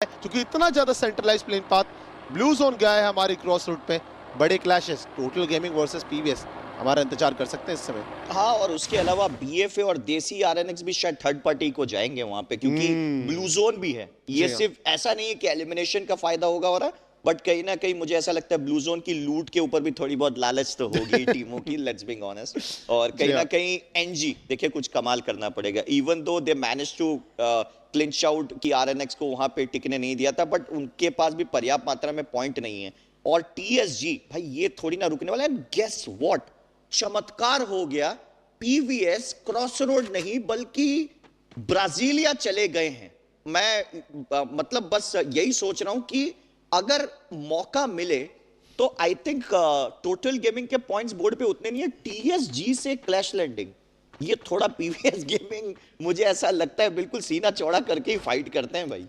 क्योंकि इतना ज्यादा centralize plane path blue zone गया है हमारे क्रॉस रूट पे। बड़े clashes total gaming versus PVS हमारा इंतजार कर सकते हैं इस समय। हाँ, और उसके अलावा बीएफए और देसी आरएनएक्स भी शायद थर्ड पार्टी को जाएंगे वहां पे, क्योंकि ब्लू जोन भी है। ये सिर्फ ऐसा नहीं है कि एलिमिनेशन का फायदा होगा हो रहा, बट कहीं ना कहीं मुझे ऐसा लगता है ब्लू जोन की लूट के ऊपर भी थोड़ी बहुत लालच तो होगी टीमों की, लेट्स बी ऑनेस्ट। और कहीं ना कहीं एनजी देखिए कुछ कमाल करना पड़ेगा, even though they manage to clinch out की आरएनएक्स को वहां पे टिकने नहीं दिया था, बट उनके पास भी पर्याप्त मात्रा में पॉइंट नहीं है। और टीएसजी भाई ये थोड़ी ना रुकने वाला है। गेस व्हाट, चमत्कार हो गया, पीवीएस क्रॉस रोड नहीं बल्कि ब्राजीलिया चले गए हैं। मैं मतलब बस यही सोच रहा हूं कि अगर मौका मिले तो आई थिंक टोटल गेमिंग के पॉइंट्स बोर्ड पे उतने नहीं है। टीएसजी से क्लैश लैंडिंग, ये थोड़ा पीवीएस गेमिंग मुझे ऐसा लगता है बिल्कुल सीना चौड़ा करके ही फाइट करते हैं भाई।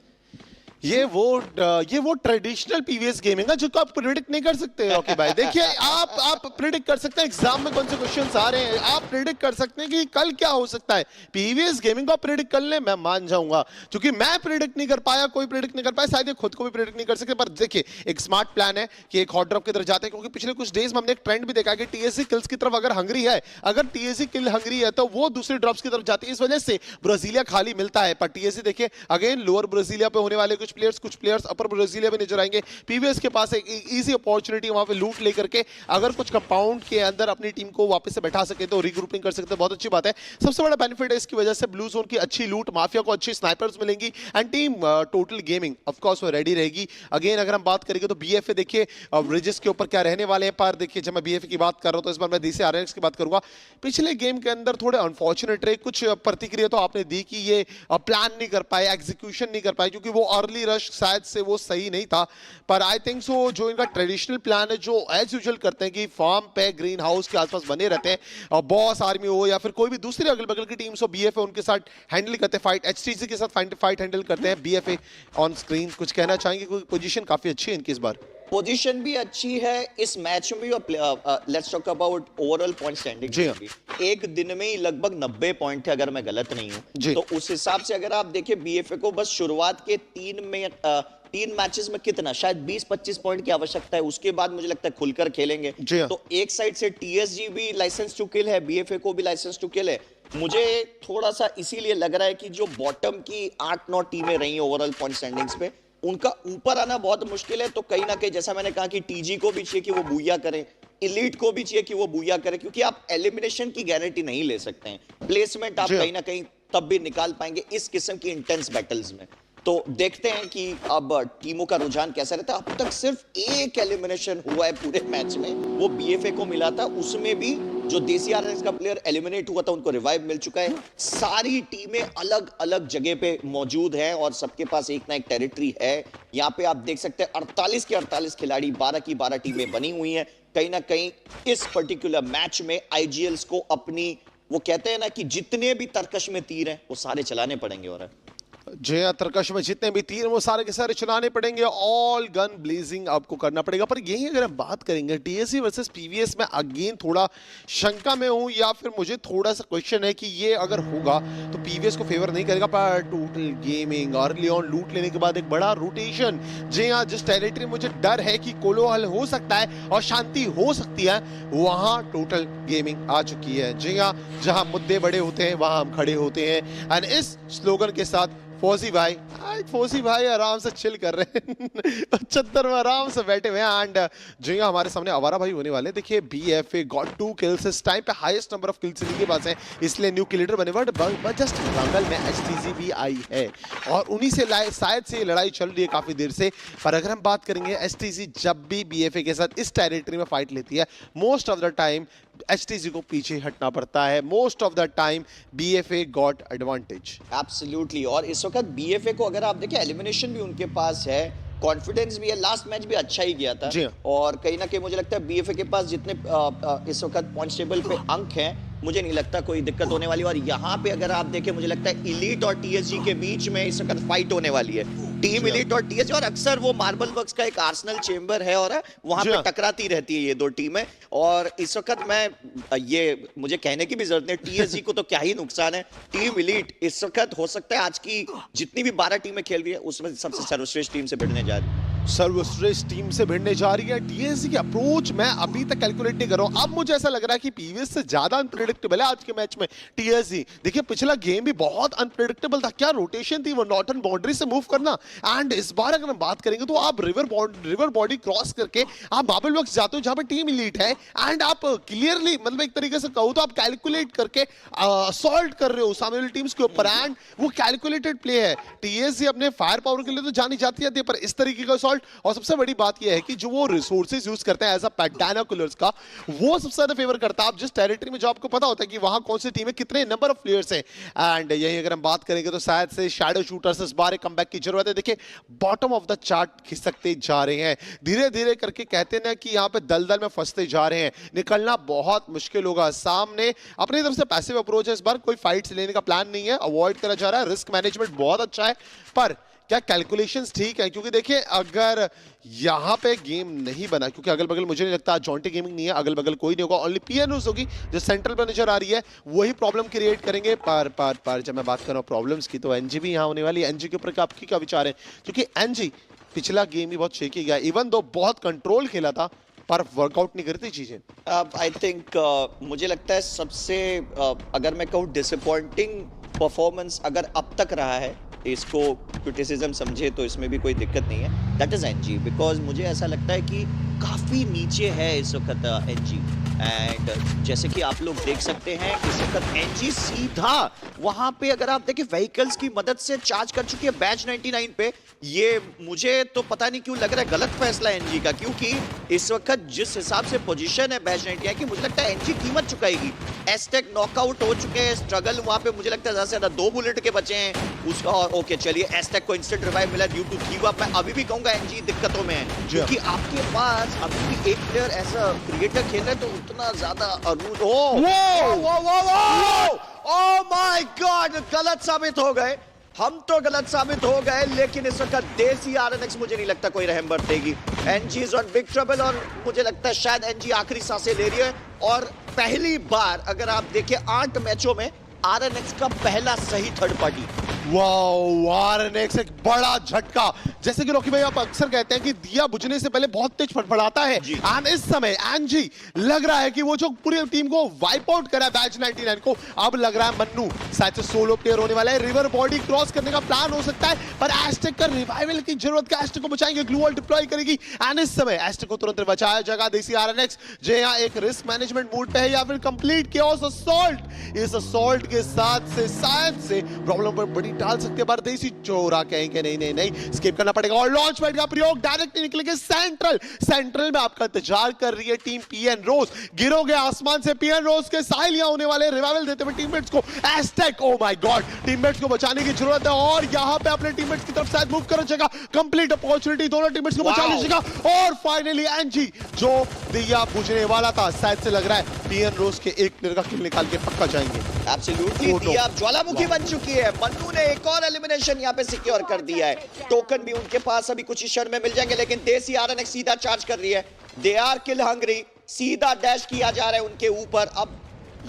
ये वो ट्रेडिशनल पीवीएस गेमिंग है जो आप प्रिडिक्ट नहीं कर सकते रॉकी भाई। देखिए आप प्रिडिक्ट कर सकते हैं एग्जाम में कौन से क्वेश्चंस आ रहे हैं, आप प्रिडिक्ट कर सकते हैं कि कल क्या हो सकता है। पीवीएस गेमिंग को आप प्रिडिक्ट कर ले मैं मान जाऊंगा, क्योंकि मैं प्रिडिक्ट नहीं कर पाया, कोई प्रिडिक्ट नहीं कर पाया, शायद ये खुद को भी प्रिडिक्ट नहीं कर सकते। पर देखिए एक स्मार्ट प्लान है कि एक हॉट ड्रॉप की तरफ जाते हैं, क्योंकि पिछले कुछ डेज में हमने एक ट्रेंड भी देखा कि टीएससी किल्स की तरफ अगर हंगरी है, अगर टीएससी किल हंगरी है तो वो दूसरी ड्रॉप्स की तरफ जाती है। इस वजह से ब्राजीलिया खाली मिलता है। पर टीएससी देखिए अगेन लोअर ब्राजीलिया पे होने वाले कुछ प्लेयर्स अपर ब्राजीलिया में नजर आएंगे। पीवीएस के पास एक इजी अपॉर्चुनिटी वहां पे लूट लेकर के अगर कुछ कंपाउंड के अंदर अपनी टीम को वापस से बैठा सके तो रीग्रुपिंग कर सकते हैं, बहुत अच्छी बात है। सबसे बड़ा बेनिफिट है इसकी वजह से ब्लू जोन की अच्छी लूट, माफिया को अच्छी स्नाइपर्स मिलेंगी and team total gaming of course वो रेडी रहेगी। अगेन अगर हम बात करेंगे तो बीएफए देखिए ब्रिजेस के ऊपर क्या रहने वाले हैं। पर देखिए जब मैं बीएफए की बात कर रहा हूं तो इस बार मैं देसी आरएनएक्स की बात करूंगा। पिछले गेम के अंदर थोड़े अनफॉर्चुनेट रहे, कुछ प्रतिक्रिया तो आपने दी कि ये प्लान नहीं कर पाए, एग्जीक्यूशन नहीं कर पाए, क्योंकि वो अर्ली रश शायद से वो सही नहीं था। पर आई थिंक सो जो इनका ट्रेडिशनल प्लान है, जो एज यूजुअल करते हैं कि फार्म पे ग्रीन हाउस के आसपास बने रहते हैं, और बॉस आर्मी हो या फिर कोई भी दूसरी अगल बगल की टीम्स हो, बीएफए उनके साथ हैंडल करते हैं फाइट, एचटीसी के साथ फाइट हैंडल करते हैं बीएफए ऑन स्क्रीन। कुछ कहना चाहेंगे? कोई पोजीशन काफी अच्छी है इनकी इस बार, पोजीशन भी अच्छी है इस मैच में भी, और let's talk about overall point standing भी। एक दिन में ही लगभग 90 पॉइंट थे अगर मैं गलत नहीं हूं, तो उस हिसाब से अगर आप देखिए बीएफए को बस शुरुआत के 3 मैचेस में कितना शायद 20-25 पॉइंट की आवश्यकता है, उसके बाद मुझे लगता है खुलकर खेलेंगे। तो एक साइड से टीएसजी भी लाइसेंस टू किल है, बीएफए को भी लाइसेंस टू किल है। मुझे थोड़ा सा इसीलिए लग रहा है कि जो बॉटम की 8-9 टीमें रही ओवरऑल पॉइंट स्टैंडिंग्स पे, उनका ऊपर आना बहुत मुश्किल है। तो कहीं ना कहीं जैसा मैंने कहा कि टीजी को भी चाहिए कि वो बूया करें, इलीट को भी चाहिए कि वो बूया करें, क्योंकि आप एलिमिनेशन की गारंटी नहीं ले सकते हैं। प्लेसमेंट आप कहीं ना कहीं तब भी निकाल पाएंगे इस किस्म की इंटेंस बैटल्स में। तो देखते हैं कि अब टीमों का रुझान कैसा रहता है। अब तक सिर्फ एक एलिमिनेशन हुआ है पूरे मैच में, वो बीएफए को मिला था, उसमें भी जो देसी आरएनएक्स का प्लेयर एलिमिनेट हुआ था उनको रिवाइव मिल चुका है। सारी टीमें अलग अलग जगह पे मौजूद हैं और सबके पास एक ना एक टेरिटरी है। यहाँ पे आप देख सकते हैं 48 के 48 खिलाड़ी, 12 की 12 टीमें बनी हुई हैं। कहीं ना कहीं इस पर्टिकुलर मैच में आईजीएल्स को अपनी, वो कहते हैं ना कि जितने भी तरकश में तीर हैं वो सारे चलाने पड़ेंगे। और जी हाँ, तरकश में जितने भी तीर वो सारे के सारे चलाने पड़ेंगे, ऑल गन ब्लेजिंग आपको करना पड़ेगा। पर यही अगर हम बात करेंगे टीएससी वर्सेस पीवीएस में, अगेन थोड़ा शंका में हूँ, या फिर मुझे थोड़ा सा क्वेश्चन है कि ये अगर होगा तो पीवीएस को फेवर नहीं करेगा। पर टोटल गेमिंग अर्ली ऑन लूट लेने के बाद एक बड़ा रोटेशन, जी हाँ, जिस टेरिटरी मुझे डर है कि कोलोहल हो सकता है और शांति हो सकती है, वहां टोटल गेमिंग आ चुकी है। जी हाँ, जहां मुद्दे बड़े होते हैं वहां हम खड़े होते हैं। एंड इस स्लोगन के साथ फौजी भाई आराम से चिल कर रहे हैं चद्दर में आराम से बैठे हुए हैं। एंड जी हाँ, हमारे सामने आवारा भाई होने वाले। देखिए बीएफए गॉट 2 किल्स, इस टाइम पे हाईएस्ट नंबर ऑफ किल्स इनके पास हैं, इसलिए न्यू किल लीडर बने। बट जस्ट बगल में एचटीजी भी आई है और उन्हीं से शायद से लड़ाई चल रही है काफी देर से। पर अगर हम बात करेंगे एचटीजी जब भी बीएफए के साथ इस टेरिटरी में फाइट लेती है, मोस्ट ऑफ द टाइम एचटीजी को पीछे हटना पड़ता है। Most of the time BFA got advantage. Absolutely. और इस वक्त बीएफए को अगर आप देखें एलिमिनेशन भी उनके पास है, कॉन्फिडेंस भी है, लास्ट मैच भी अच्छा ही गया था। और कहीं ना कहीं मुझे लगता है बीएफए के पास जितने इस वक्त पॉइंट टेबल पे अंक हैं, मुझे नहीं लगता कोई दिक्कत होने वाली। और यहाँ पे अगर आप देखें मुझे लगता है इलीट और टीएसजी के बीच में इस वक्त फाइट होने वाली है। टीम एलीट और टीएसजी, और अक्सर वो मार्बल वर्क्स का एक आर्सेनल चेंबर है और वहां पे टकराती रहती है ये दो टीमें। और इस वक्त मैं ये मुझे कहने की भी जरूरत नहीं, टीएसजी को तो क्या ही नुकसान है, टीम एलीट इस वक्त हो सकता है आज की जितनी भी 12 टीमें खेल रही है उसमें सबसे सर्वश्रेष्ठ टीम से भिड़ने जा रही है। सर्वश्रेष्ठ टीम से भिड़ने जा रही है। टीएसजी की अप्रोच मैं अभी तक कैलकुलेट नहीं कर रहा हूं। अब मुझे ऐसा लग रहा है कि पीवीएस से ज्यादा अनप्रेडिक्टेबल है आज के मैच में टीएसजी। देखिए पिछला गेम भी बहुत अनप्रेडिक्टेबल था, क्या रोटेशन थी वो नॉर्टन बाउंड्री से मूव करना। एंड इस बार अगर हम बात करेंगे तो आप रिवर बॉडी क्रॉस करके आप बाबल वर्क्स जाते हो जहां पे टीम एलीट है, एंड आप क्लियरली मतलब एक तरीके से कहूं तो आप कैलकुलेट करके असॉल्ट कर रहे हो सामने वाली टीम्स के ऊपर, एंड वो कैलकुलेटेड प्ले है। टीएसजी अपने फायर पावर के लिए तो जानी जाती है, पर इस तरीके का और सबसे बड़ी बात यह है कि जो वो रिसोर्सेज यूज करते हैं एज अ पैडानाकुलर्स का, वो सबसे ज्यादा फेवर करता है। आप जिस टेरिटरी में जो आपको पता होता है कि वहां कौन सी टीम है, कितने नंबर ऑफ प्लेयर्स हैं, एंड यही अगर हम बात करेंगे तो शायद से शैडो शूटर्स इस बार एक कमबैक की जरूरत है। देखिए बॉटम ऑफ द चार्ट खिसकते जा रहे हैं, धीरे धीरे करके कहते हैं ना कि यहाँ पे दलदल में फंसते जा रहे हैं, निकलना बहुत मुश्किल होगा। सामने अपनी तरफ से पैसिव अप्रोच है, इस बार कोई फाइट्स लेने का प्लान नहीं है, अवॉइड करा जा रहा है, रिस्क मैनेजमेंट बहुत अच्छा है, पर क्या कैलकुलेशंस ठीक है? क्योंकि देखिए अगर यहाँ पे गेम नहीं बना, क्योंकि अगल बगल मुझे नहीं लगता जॉन्टी गेमिंग नहीं है, अगल बगल कोई नहीं होगा, ओनली पीएनओस होगी जो सेंट्रल पे नजर आ रही है, वही प्रॉब्लम क्रिएट करेंगे। पर जब मैं बात कर रहा हूँ प्रॉब्लम्स की, तो एनजी भी यहाँ होने वाली है। एनजी के ऊपर आपकी क्या विचार है? क्योंकि एनजी पिछला गेम ही बहुत शेकी गया, इवन दो बहुत कंट्रोल खेला था पर वर्कआउट नहीं करती चीजें। आई थिंक मुझे लगता है सबसे अगर मैं कहूँ डिसअपॉइंटिंग परफॉर्मेंस अगर अब तक रहा है, इसको क्रिटिसिज्म समझे तो इसमें भी कोई दिक्कत नहीं है, दैट इज एनजी। बिकॉज मुझे ऐसा लगता है कि काफी नीचे है इस वक्त एनजी, एंड जैसे कि आप लोग देख सकते हैं इस वक्त एनजी सीधा वहां पे अगर आप देखें व्हीकल्स की मदद से चार्ज कर चुकी है बैच 99 पे। ये मुझे तो पता नहीं क्यों लग रहा है गलत फैसला है एनजी का, क्योंकि इस वक्त जिस हिसाब से पोजीशन है बैच 99 की, मुझे लगता है एनजी कीमत चुकाएगी। एस्टेक नॉकआउट हो चुके हैं, स्ट्रगल वहां पे मुझे लगता है ज्यादा से ज्यादा 2 बुलेट के बचे हैं उसका। और ओके चलिए एस्टेक को इंस्टेंट रिवाइव मिला ड्यू टू कीव अप। मैं अभी भी कहूंगा एनजी दिक्कतों में है, क्योंकि आपके पास अभी भी एक प्लेयर ऐसा क्रिएटर खेल रहा है तो उतना ज्यादा अरूज ओह माय गॉड, गलत साबित हो गए, हम तो गलत साबित हो गए। लेकिन इस वक्त देसी आरएनएक्स मुझे नहीं लगता कोई रहम बरतेगी। Ange is on big trouble, और मुझे लगता है शायद एनजी आखिरी सांसें ले रही है। और पहली बार अगर आप देखिए 8 मैचों में आरएनएक्स का पहला सही थर्ड पार्टी। वाओ, आरएनएक्स एक बड़ा झटका। जैसे कि रॉकी भाई आप अक्सर कहते हैं कि दिया बुझने से पहले बहुत तेज फड़फड़ाता है, एंड इस समय एनजी लग रहा है कि वो जो पूरी टीम को वाइप आउट करा बैच 99 को, अब लग रहा है मन्नू शायद से सोलो प्लेयर होने वाला है। रिवर बॉडी क्रॉस करने का प्लान हो सकता है, पर एस्टेक का रिवाइवल की जरूरत का, एस्टेक को बचाएंगे, ग्लू वॉल डिप्लॉय करेगी, एंड इस समय एस्टेक को तुरंत बचाया जाएगा देसी आरएनएक्स, जो यहाँ एक रिस्क मैनेजमेंट मूड पे है या फिर कंप्लीट केओस असॉल्ट। इस असॉल्ट के साथ से शायद से प्रॉब्लम पर बड़ी डाल सकते हैं, पर देसी चोरा कहेंगे नहीं स्किप करना पड़ेगा, और लॉन्च पैड का प्रयोग डायरेक्ट निकलेंगे सेंट्रल में आपका इंतजार कर रही है टीम पीएन रोज। गिरोगे आसमान से पीएन रोज के साहिल यहां होने वाले, रिवाइवल देते हुए टीममेट्स को। Asterisk oh my God, teammates को बचाने की जरूरत है, और यहां पे अपने टीममेट्स की तरफ शायद मूव कर जाएगा, कंप्लीट अपॉर्चुनिटी दोनों टीममेट्स को बचा लीजिएगा। और फाइनली एनजी जो दिया बुझने वाला था, शायद से लग रहा है पीएन रोज के एक प्लेयर का किल निकाल के पक्का जाएंगे। एब्सोल्युटली, दिया ज्वालामुखी बन चुकी है। मन्नू ने एक और एलिमिनेशन यहां पे सिक्योर कर दिया है, टोकन भी उनके पास अभी कुछ ही क्षण में मिल जाएंगे। लेकिन देसी आरएनएक्स सीधा चार्ज कर रही है, दे आर किल हंग्री, सीधा डैश किया जा रहा है उनके ऊपर। अब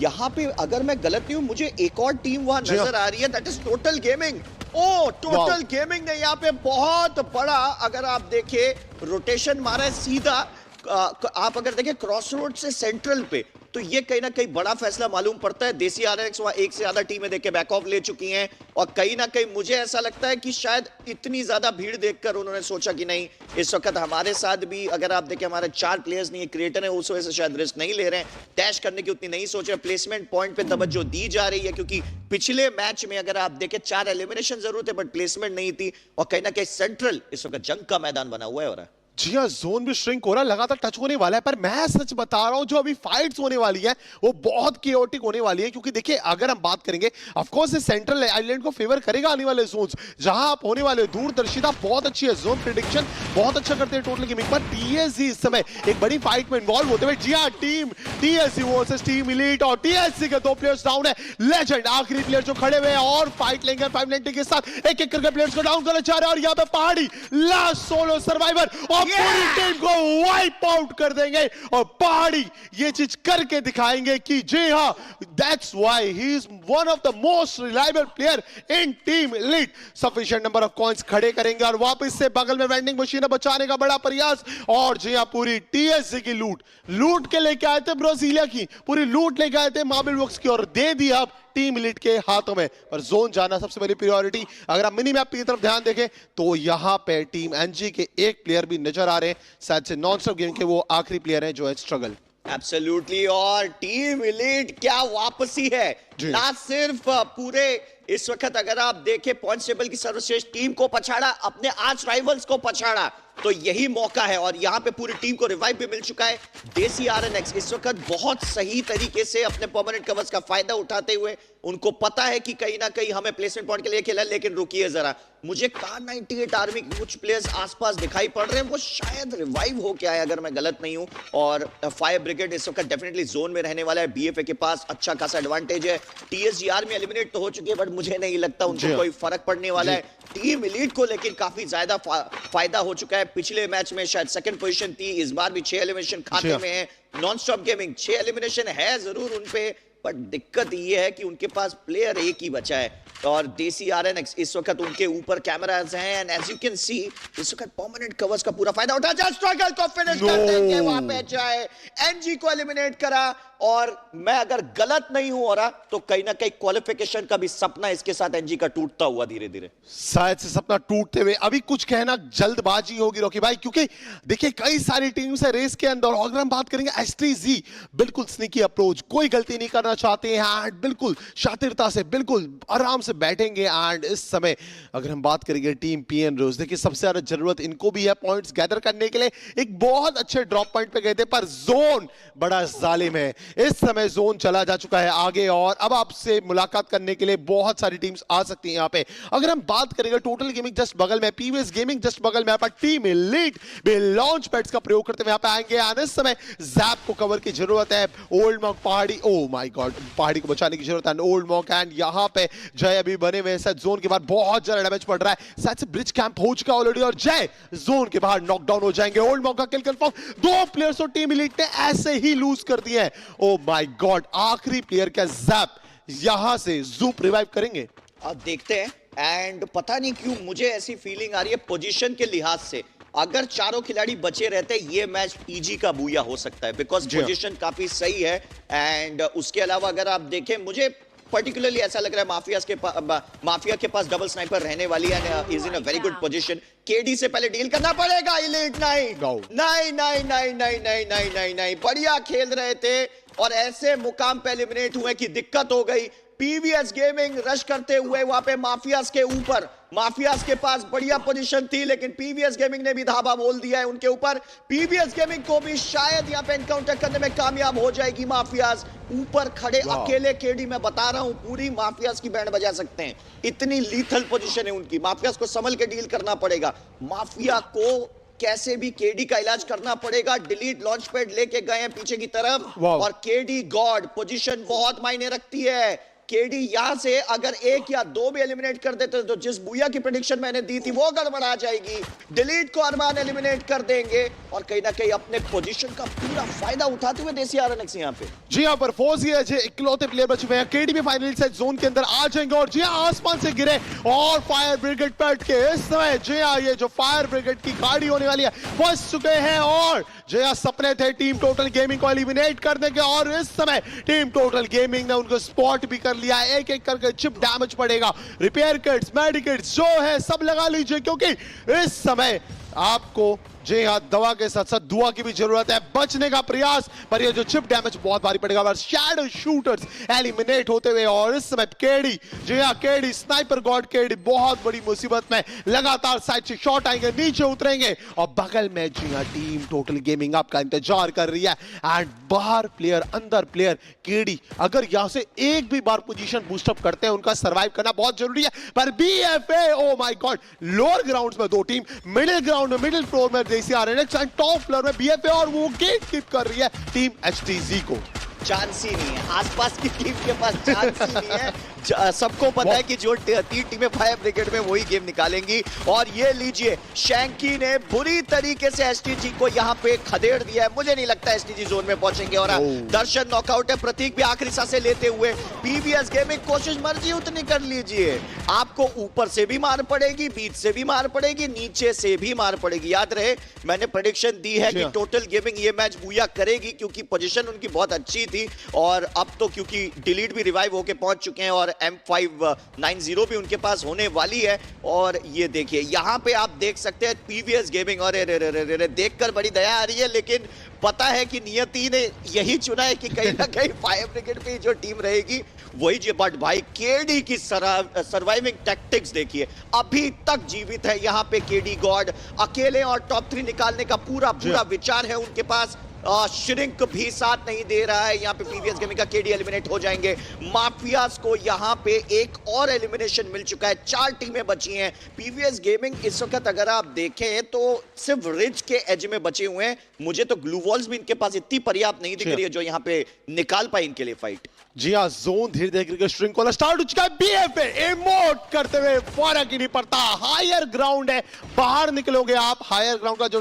यहां पे अगर मैं गलत नहीं हूं, मुझे एक और टीम वहां नजर आ रही है, that is total gaming. Oh total gaming ने यहाँ पे बहुत बड़ा अगर आप देखें रोटेशन मारा है सीधा। आप अगर देखें क्रॉस रोड से सेंट्रल पे, तो ये कहीं ना कहीं बड़ा फैसला मालूम पड़ता है। देसी आरएक्स वहां एक से ज्यादा टीमें देख के बैक ऑफ ले चुकी हैं, और कहीं ना कहीं मुझे ऐसा लगता है कि शायद इतनी ज्यादा भीड़ देखकर उन्होंने सोचा कि नहीं, इस वक्त हमारे साथ भी अगर आप देखें हमारे 4 प्लेयर्स नहीं है, क्रिएटर है, उस वजह से शायद रिस्क नहीं ले रहे हैं, डैश करने की उतनी नहीं सोच रहे, प्लेसमेंट पॉइंट पे तवज्जो दी जा रही है। क्योंकि पिछले मैच में अगर आप देखें 4 एलिमिनेशन जरूर थे, बट प्लेसमेंट नहीं थी, और कहीं ना कहीं सेंट्रल इस वक्त जंग का मैदान बना हुआ है। जी हाँ, जोन भी श्रिंक हो रहा है, लगातार टच होने वाला है, पर मैं सच बता रहा हूं जो अभी फाइट्स होने वाली है वो बहुत केओटिक होने वाली है, क्योंकि देखिए अगर हम बात करेंगे ऑफ कोर्स ये सेंट्रल आइलैंड को फेवर करेगा आने वाले जोन्स जहां आप होने वाले। दूरदर्शिता बहुत अच्छी है, जोन प्रेडिक्शन बहुत अच्छा करते हैं टोटल गेमिंग पर। टीएसजी इस समय एक बड़ी फाइट में इन्वॉल्व होते हुए, जी हाँ, team TSG versus team elite, और टीएसजी के 2 प्लेयर्स डाउन है। लेजेंड आखिरी प्लेयर जो खड़े हुए हैं और फाइट लेंगे 590 के साथ, एक एक करके प्लेयर्स को डाउन करना चाह रहे हैं, और यहाँ पे पहाड़ी लास्ट सोलो सर्वाइवर और पूरी टीम को वाइप आउट कर देंगे, और पहाड़ी ये चीज करके दिखाएंगे कि जी हां, that's why he is one of the most reliable player in team elite. Sufficient number of coins खड़े करेंगे और वापस से बगल में वेंडिंग मशीन बचाने का बड़ा प्रयास, और जी हां, पूरी टीएसजी की लूट के लेके आए थे, ब्राजीलिया की पूरी लूट लेके आए थे मार्बल वर्क्स की, और दे दी अब टीम एलीट के हाथों में। पर जोन जाना सबसे बड़ी प्रायोरिटी। अगर आप मिनी मैप की तरफ ध्यान देखें तो यहां पे टीम एनजी के एक प्लेयर भी नजर आ रहे हैं, शायद से नॉन स्टॉप गेम के वो आखिरी प्लेयर हैं जो है स्ट्रगल। एब्सोल्युटली, और टीम एलीट क्या वापसी है, ना सिर्फ पूरे इस वक्त अगर आप देखें पॉइंट्स टेबल की सर्वश्रेष्ठ टीम को पछाड़ा, अपने आर्च राइवल्स को पछाड़ा, तो यही मौका है, और यहां पे पूरी टीम को रिवाइव भी मिल चुका है। देसी आरएनएक्स इस वक्त बहुत सही तरीके से अपने परमानेंट कवर्स का फायदा उठाते हुए, उनको पता है कि कहीं ना कहीं हमें प्लेसमेंट पॉइंट के लिए खेला, लेकिन रुकिए जरा, मुझे कार 98 आर्मी के कुछ प्लेयर्स आसपास दिखाई पड़ रहे हैं, वो शायद रिवाइव हो के आए अगर मैं गलत नहीं हूं, और फायर ब्रिगेड इस वक्त डेफिनेटली जोन में रहने वाला है। बीएफए के पास अच्छा खासा एडवांटेज है, टीएसजी आर्मी एलिमिनेट तो हो चुकी है, बट मुझे नहीं लगता उनको कोई फर्क पड़ने वाला है। टीम एलीट को लेकिन काफी ज्यादा फायदा हो चुका है। पिछले मैच में शायद सेकंड पोजीशन थी, इस बार भी 6 एलिमिनेशन खाते में है। नॉन स्टॉप गेमिंग 6 एलिमिनेशन है जरूर उन पे, पर दिक्कत ये है कि उनके पास प्लेयर एक ही बचा है, और देसी आरएनएक्स इस वक्त उनके ऊपर कैमरास हैं, and as you can see इस वक्त परमानेंट कवर्स का पूरा फायदा उठा, जा स्ट्रगल को फिनिश कर देंगे वहां पे चाहे एनजी को एलिमिनेट करा। और मैं अगर गलत नहीं हूं हो रहा तो कहीं ना कहीं क्वालिफिकेशन का भी सपना इसके साथ एनजी का टूटता हुआ धीरे धीरे, शायद से सपना टूटते हुए। अभी कुछ कहना जल्दबाजी होगी रॉकी भाई, क्योंकि देखिए कई सारी टीम्स है रेस के अंदर, और अगर हम बात करेंगे एस3जी बिल्कुल स्नीकी अप्रोच, कोई गलती नहीं करना चाहते हैं, बिल्कुल शातिरता से बिल्कुल आराम से बैठेंगे। एंड इस समय अगर हम बात करेंगे टीम पीएन रोज, देखिए सबसे ज्यादा जरूरत इनको भी है पॉइंट्स गैदर करने के लिए, एक बहुत अच्छे ड्रॉप पॉइंट पे गए थे, पर जोन बड़ा जालिम है। इस समय जोन चला जा चुका है आगे, और अब आपसे मुलाकात करने के लिए बहुत सारी टीम्स आ सकती हैं यहां पे। अगर हम बात करेंगे टोटल गेमिंग जस्ट बगल में, पीवीएस गेमिंग जस्ट बगल में, पर टीम एलीट भी लॉन्च पैड्स का प्रयोग करते हुए यहां पे आएंगे। और इस समय जैप को कवर की जरूरत है, ओल्ड मॉक पहाड़ी, ओ माय गॉड, पहाड़ी को बचाने की जरूरत है, ओल्ड मॉक, एंड यहां पे जय अभी बने हुए शायद जोन के बाद बहुत ज्यादा डैमेज पड़ रहा है, शायद से ब्रिज कैंप हो चुका ऑलरेडी, और जय जोन के बाहर नॉकडाउन हो जाएंगे। ओल्ड मॉक का किल कंफर्म, 2 प्लेयर्स और टीम एलीट ने ऐसे ही लूज कर दिए हैं। ओ माय गॉड, आखिरी प्लेयर का जैप यहां से जूप रिवाइव करेंगे, अब देखते हैं। एंड पता नहीं क्यों मुझे ऐसी फीलिंग आ रही है पोजीशन के लिहाज से, अगर चारों खिलाड़ी बचे रहते ये मैच ईजी का बूया हो सकता है, बिकॉज पोजीशन काफी सही है। एंड उसके अलावा अगर आप देखें, मुझे पर्टिकुलरली ऐसा लग रहा है माफिया के पास डबल स्नाइपर रहने वाली है, is in a very good position. KD से पहले डील करना पड़ेगा, एलीट नहीं नहीं नहीं नहीं नहीं नहीं नहीं नहीं नहीं, बढ़िया खेल रहे थे और ऐसे मुकाम पे एलिमिनेट हुए कि दिक्कत हो गई। पीवीएस गेमिंग रश करते हुए वहां पे माफियास के ऊपर, माफियास के पास बढ़िया पोजीशन थी, लेकिन पीवीएस गेमिंग ने भी धावा बोल दिया है उनके ऊपर। पीवीएस गेमिंग को भी शायद यहां पे एनकाउंटर करने में कामयाब हो जाएगी माफियास। ऊपर खड़े अकेले केडी, मैं बता रहा हूं पूरी माफियास की बैंड बजा सकते हैं, इतनी लीथल पोजीशन है उनकी। माफियास को संभल के डील करना पड़ेगा, माफिया को कैसे भी केडी का इलाज करना पड़ेगा। डिलीट लॉन्च पैड लेके गए हैं पीछे की तरफ, और केडी गॉड, पोजीशन बहुत मायने रखती है। केडी यहां से अगर 1 या 2 भी एलिमिनेट कर देते तो जिस बुया की प्रेडिक्शन मैंने दी थी वो गड़बड़ा जाएगी। डिलीट को अरमान एलिमिनेट कर देंगे, और कहीं ना कहीं अपने पोजीशन का पूरा फायदा उठाते हुए देसी आरएनएक्स यहां पे। जी हां, पर फोर्स ये है इकलौते प्लेयर बचे हुए हैं, केडी भी फाइनली से जोन के अंदर आ जाएंगे, और जी हां आसमान से गिरे और फायर ब्रिगेड पैट के इस समय जी हां ये जो फायर ब्रिगेड की गाड़ी होने वाली है फंस चुके हैं, और जी हां सपने थे टीम टोटल गेमिंग को एलिमिनेट करने के, और इस समय टीम टोटल गेमिंग ने उनको स्पॉट भी कर लिया है। एक एक करके चिप डैमेज पड़ेगा, रिपेयर किट्स, मेडिकेट्स जो है सब लगा लीजिए, क्योंकि इस समय आपको जी हाँ, दवा के साथ साथ दुआ की भी जरूरत है, बचने का प्रयास, पर ये जो चिप डैमेज बहुत भारी पड़ेगा। पर शैडो शूटर्स एलिमिनेट होते हुए और इस समय केडी, जी हाँ केडी, स्नाइपर गॉड केडी बहुत बड़ी मुसीबत में, लगातार साइड से शॉट आएंगे, नीचे उतरेंगे और बगल में जी हाँ टीम टोटल गेमिंग आपका इंतजार कर रही है। एंड बाहर प्लेयर, अंदर प्लेयर केडी, अगर यहां से एक भी बार पोजीशन बूस्टअप करते हैं, उनका सर्वाइव करना बहुत जरूरी है। पर BFA, oh my God, lower grounds में दो टीम, मिडिल ग्राउंड में, मिडिल फ्लोर में देसी आरएनएक्स एंड टॉप फ्लोर में बीएफए, और वो गेट कीप कर रही है टीम एचटीजी को। चांस ही नहीं है, आसपास की टीम के पास चांस ही नहीं है। सबको पता है कि जो तीन टीमें फायर ब्रिगेड में वही गेम निकालेंगी। और ये लीजिए, शैंकी ने बुरी तरीके से एसटीजी को यहाँ पे खदेड़ दिया है। मुझे नहीं लगता एसटीजी जोन में पहुंचेंगे। और दर्शन नॉकआउट है, प्रतीक भी आखिरी सांसें लेते हुए। पीवीएस गेमिंग कोशिश मर्जी उतनी कर लीजिए, आपको ऊपर से भी मार पड़ेगी, बीच से भी मार पड़ेगी, नीचे से भी मार पड़ेगी। याद रहे मैंने प्रेडिक्शन दी है कि टोटल गेमिंग ये मैच बूया करेगी, क्योंकि पोजीशन उनकी बहुत अच्छी थी। और अब तो क्योंकि डिलीट भी रिवाइव होके पहुंच चुके हैं और M590 भी उनके पास होने वाली है। और ये देखिए यहां पे आप देख सकते हैं पीवीएस गेमिंग, और देखकर बड़ी दया आ रही है, लेकिन पता है कि नियति ने यही चुना है कि कहीं ना कहीं फायर ब्रिगेड पे जो टीम रहेगी वही जी। बट भाई केडी की सर्वाइविंग टैक्टिक्स देखिए, अभी तक जीवित है यहाँ पे केडी गॉड, अकेले, और टॉप 3 निकालने का पूरा विचार है उनके पास। श्रिंक भी साथ नहीं दे रहा है। यहाँ पे पीवीएस गेमिंग का केडी एलिमिनेट हो जाएंगे। माफियास को यहाँ पे एक और एलिमिनेशन मिल चुका है, 4 टीमें बची हैं। पीवीएस गेमिंग इस वक्त अगर आप देखें तो सिर्फ रिज के एज में बचे हुए हैं। मुझे तो ग्लू वॉल्स भी इनके पास इतनी पर्याप्त नहीं दिख रही है जो यहाँ पे निकाल पाए इनके लिए फाइट। जी हाँ, जोन धीरे धीरे करके श्रिंक वाला स्टार्ट हो चुका है। बीएफए इमोट करते हुए फर्क ही नहीं पड़ता, हायर ग्राउंड है, बाहर निकलोगे आप, हायर ग्राउंड का जो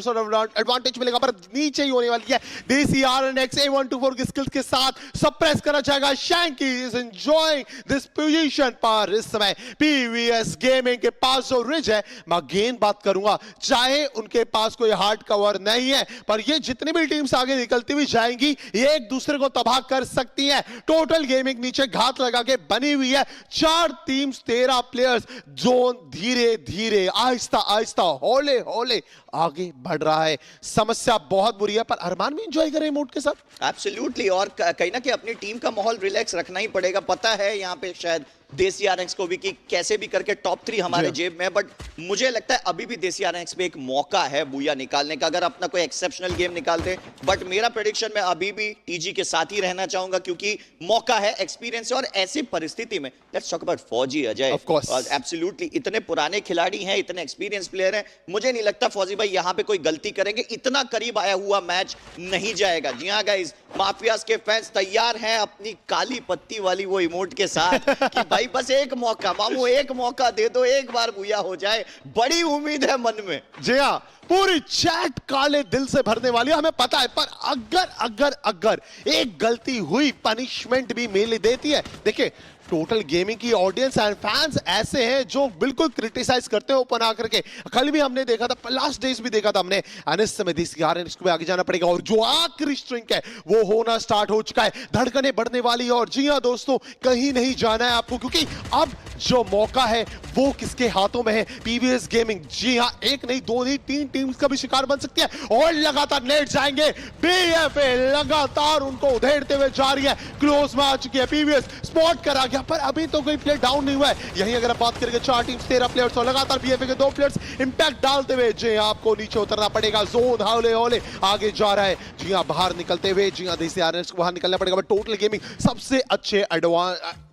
एडवांटेज मिलेगा, पर नीचे ही होने वाली है। देसी आरएनएक्स A124 की स्किल्स के साथ सप्रेस करना चाहेगा। Shanky is enjoying this position, पर इस समय पीवीएस गेमिंग के पास जो रिज है, मैं अगेन बात करूंगा, चाहे उनके पास कोई हार्ड कवर नहीं है, पर ये जितनी भी टीम्स आगे निकलती हुई जाएंगी, ये एक दूसरे को तबाह कर सकती हैं। टोटल गेमिंग नीचे घात लगा के बनी हुई है, 4 टीम्स 13 प्लेयर्स, जोन धीरे धीरे आहिस्ता आहिस्ता हौले हौले आगे बढ़ रहा है। समस्या बहुत बुरी है, पर अरमान भी एंजॉय करे इमोट के साथ। एब्सोल्युटली, और कहीं ना कहीं अपनी टीम का माहौल रिलैक्स रखना ही पड़ेगा। पता है यहाँ पे शायद देसी आरएक्स को भी कि कैसे भी करके टॉप 3 हमारे जेब में, बट मुझे लगता है अभी भी देसी आरएक्स पे एक मौका है बूया निकालने का, अगर अपना कोई एक्सेप्शनल गेम निकाल दे। बट मेरा प्रेडिक्शन में अभी भी टीजी के साथ ही रहना चाहूंगा, क्योंकि मौका है, एक्सपीरियंस है। और ऐसी परिस्थिति में लेट्स टॉक अबाउट फौजी अजय, एब्सोल्युटली इतने पुराने खिलाड़ी हैं, इतने एक्सपीरियंस प्लेयर हैं, मुझे नहीं लगता फौजी भाई यहाँ पे कोई गलती करेंगे। इतना करीब आया हुआ मैच नहीं जाएगा। जी हाँ गाइस, माफियास के फैंस तैयार हैं अपनी काली पत्ती वाली वो इमोट के साथ कि भाई बस एक मौका मामू, एक मौका दे दो, एक बार बूया हो जाए। बड़ी उम्मीद है मन में। जी हाँ, पूरी चैट काले दिल से भरने वाली है, हमें पता है, पर अगर अगर अगर एक गलती हुई, पनिशमेंट भी मिल देती है। देखिए टोटल गेमिंग की ऑडियंस एंड फैंस ऐसे हैं जो बिल्कुल क्रिटिसाइज करते हैं ओपन आकर के। कल भी हमने देखा था, लास्ट डेज भी देखा था हमने, इस समय देसी आरएनएक्स को आगे जाना पड़ेगा, और जो आखिरी स्ट्रिंग है वो होना स्टार्ट हो चुका है, धड़कने बढ़ने वाली है। और जी हाँ दोस्तों, कहीं नहीं जाना है आपको, क्योंकि अब जो मौका है वो किसके हाथों में है? PVS gaming. जी हाँ, एक नहीं, 2 नहीं, 3 टीम्स का भी शिकार बन सकती है, और लगातार नेट जाएंगे। बीएफए लगातार उनको उधेड़ते हुए जा रही है, क्लोज में आ चुकी है। पीवीएस स्पॉट करा गया, पर अभी तो कोई प्लेयर डाउन नहीं हुआ है। यहीं अगर आप बात करेंगे 4 टीम्स 13 प्लेयर्स, और लगातार बीएफए के 2 प्लेयर्स इंपैक्ट डालते हुए जी आपको नीचे उतरना पड़ेगा। जोन हौले हौले आगे जा रहा है। जी हाँ, बाहर निकलते हुए जी हाँ देसी आरएनएक्स को बाहर निकलना पड़ेगा, बट टोटल गेमिंग सबसे अच्छे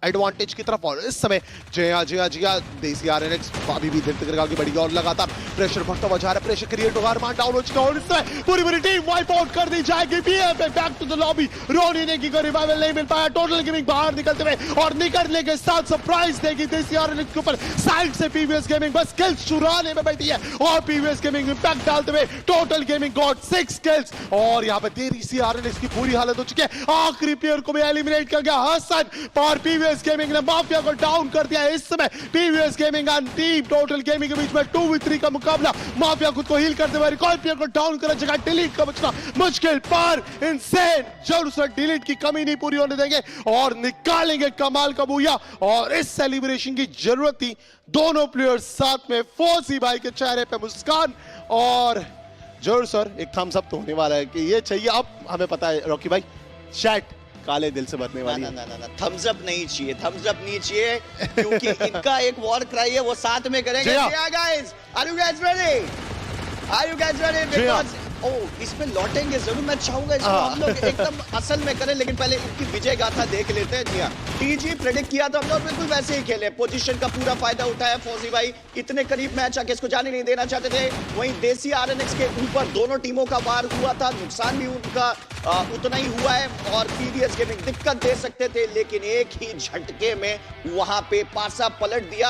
एडवांटेज की तरफ, और इस समय जी हाँ देसी आरएनएक्स अभी भी धीरे धीरे आगे बढ़ी, और लगातार प्रेशर बढ़ता हुआ जा रहा है। प्रेशर क्रिएट होगा, अरमान डाउन हो चुका है, और इस समय पूरी टीम वाइप आउट कर दी जाएगी। BFA back to the lobby, Ronnie ने की कोई रिवाइवल नहीं मिल पाया। टोटल गेमिंग बाहर निकलते हुए, और निकलने के साथ सरप्राइज देगी देसी आरएनएक्स के ऊपर। साइड से पीवीएस गेमिंग बस किल्स चुराने में बैठी है, और पीवीएस गेमिंग इंपैक्ट डालते हुए टोटल गेमिंग गॉट 6 किल्स, और यहां पे देसी आरएनएक्स की पूरी हालत हो चुकी है। आखिरी प्लेयर को भी एलिमिनेट कर गया हसन, पर पीवीएस गेमिंग ने माफिया को डाउन कर दिया। इस समय PVS gaming and team total gaming के बीच में 2v3 का मुकाबला। माफिया खुद को हील करते हुए रिकॉल प्लेयर को डाउन कर जगह डिलीट का बचना मुश्किल, पर इंसेन जरूर से डिलीट की कमी नहीं पूरी होने देंगे, और निकालेंगे कमाल का बूया। और इस सेलिब्रेशन की जरूरत थी, दोनों प्लेयर्स साथ में, फौजी भाई के चेहरे पे मुस्कान, और जरूर सर, एक थम्स अप तो होने वाला है कि ये चाहिए। अब हमें पता है रॉकी भाई, चैट काले दिल से भरने वाली ना है। ना ना ना थम्स अप नहीं चाहिए, थम्स अप नहीं चाहिए, क्योंकि इनका एक वॉर क्राई है, वो साथ में करेंगे। जी हाँ। Yeah, guys, are you guys ready? Are you guys ready? जी हाँ। Because इसमें लौटेंगे जरूर, मैं चाहूंगा इसको हम लोग एकदम असल में करें, लेकिन पहले इनकी विजय गाथा देख लेते हैं। जी हाँ, टीजी प्रेडिक्ट किया तो हम लोग बिल्कुल वैसे ही खेले, पोजीशन का पूरा फायदा उठाया फौजी भाई, इतने करीब मैच आके इसको जाने नहीं देना चाहते थे। वहीं देसी आरएनएक्स के ऊपर दोनों टीमों का वार हुआ था, नुकसान भी उनका उतना ही हुआ है, और पीवीएस गेमिंग दिक्कत दे सकते थे, लेकिन एक ही झटके में वहां पे पासा पलट दिया।